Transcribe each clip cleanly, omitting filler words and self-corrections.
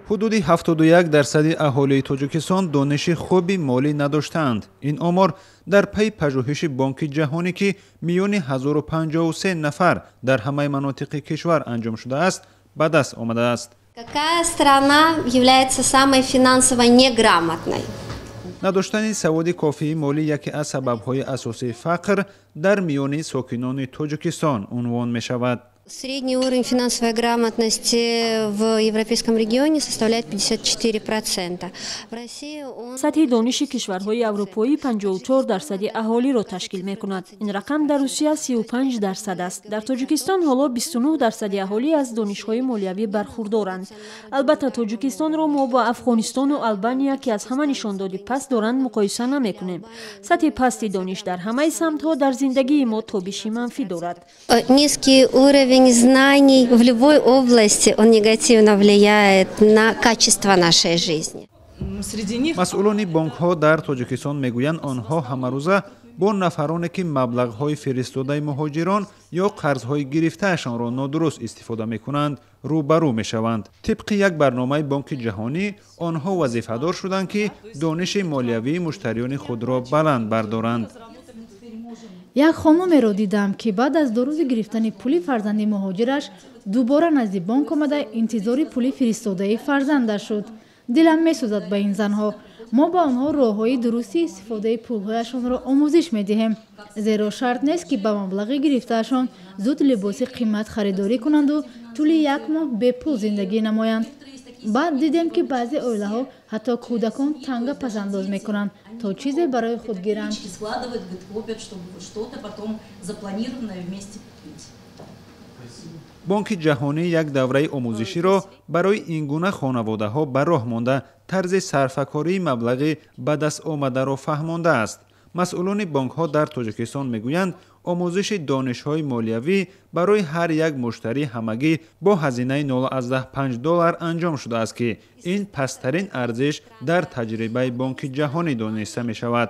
ҳудуди 71% аҳолии тоҷикистон дониши хуби молӣ надоштаанд. Ин омор дар пайи пажӯҳиши Бонки ҷаҳонӣ ки миёни 1053 нафар дар ҳамаи манотиқи кишвар анҷом шудааст, ба даст омадааст. Какая страна является самой финансово неграмотной? надоштани саводи кофии молӣ яке аз сабабҳои асосии фақр дар миёни сокинони Тоҷикистон унвон мешавад. Средний уровень финансовой грамотности в европейском регионе составляет 54%. В России он... сатҳи дониши кишварҳои аврупоӣ 54% аҳолиро ташкил мекунад. Ин рақам дар Русия 35% аст. Дар Тоҷикистон ҳоло 29% аҳолӣ аз донишҳои молиявӣ бархурдоранд. Албатта Тоҷикистонро мо ба Афғонистону Албания, ки аз ҳама нишондоди паст доранд, муқоиса намекунем. Сатҳи пасти дониш дар ҳамаи самтҳо дар зиндагии мо тобиши манфӣ дорад. Низкий уровень знаний в любой области, он негативно влияет на качество нашей жизни. масъулони бонкҳо дар Тоҷикистон мегӯянд онҳо ҳамарӯза бо нафароне ки маблағҳои фиристодаи муҳоҷирон ё қарзҳои гирифтаашонро нодуруст истифода мекунанд, рӯбарӯ мешаванд. тибқи як барномаи Бонки ҷаҳонӣ, онҳо вазифадор шуданд ки дониши молиявии муштариёни худро баланд бардоранд. як хонумеро дидам ки баъд аз 2 рӯзи гирифтани пули фарзанди муҳоҷираш дубора назди бонк омада интизори пули фиристодаи фарзандаш шуд. дилам месӯзад ба ин занҳо. мо ба онҳо роҳҳои дурусти истифодаи пулҳояшонро омӯзиш медиҳем, зеро шарт нест ки ба маблағи гирифтаашон зуд либоси қимат харидорӣ кунанду тӯли як моҳ бепул зиндагӣ намоянд. баъд дидем ки баъзе оилаҳо ҳатто кӯдакон танга пасандоз мекунанд то чизе барои худ гиранд. Бонки ҷаҳонӣ як давраи омӯзиширо барои ин гуна хонаводаҳо ба роҳ монда тарзи сарфакории маблағи ба даст омадаро фаҳмондааст. масъулони бонкҳо дар Тоҷикистон мегӯянд, омӯзиши донишҳои молиявӣ барои ҳар як муштарӣ ҳамагӣ бо ҳазинаи $0.5 анҷом шудааст ки ин пасттарин арзиш дар таҷрибаи Бонки ҷаҳонӣ дониста мешавад.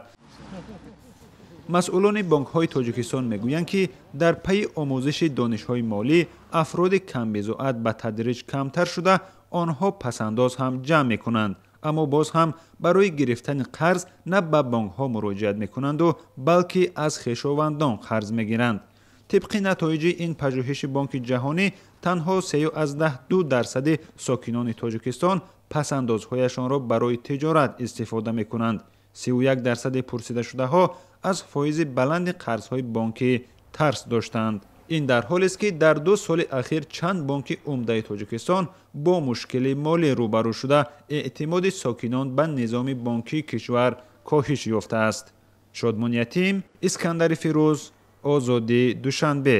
масъулони бонкҳои Тоҷикистон мегӯянд ки дар пайи омӯзиши донишҳои молӣ афроди камбизоат ба тадриҷ камтар шуда, онҳо пасандоз ҳам ҷамъ мекунанд, аммо боз ҳам барои гирифтани қарз на ба бонкҳо муроҷиат мекунанду балки аз хешовандон қарз мегиранд. тибқи натоиҷи ин пажӯҳиши Бонки ҷаҳонӣ танҳо 3.2% сокинони Тоҷикистон пасандозҳояшонро барои тиҷорат истифода мекунанд. 31% пурсидашудаҳо аз фоизи баланди қарзҳои бонкӣ тарс доштанд. ин дар ҳолест ки дар 2 соли ахир чанд бонки умдаи Тоҷикистон бо мушкили молӣ рӯбарӯ шуда, эътимоди сокинон ба низоми бонкии кишвар коҳиш ёфтааст. Шодмон Ятим, Искандари Фирӯз, Озодӣ, Душанбе.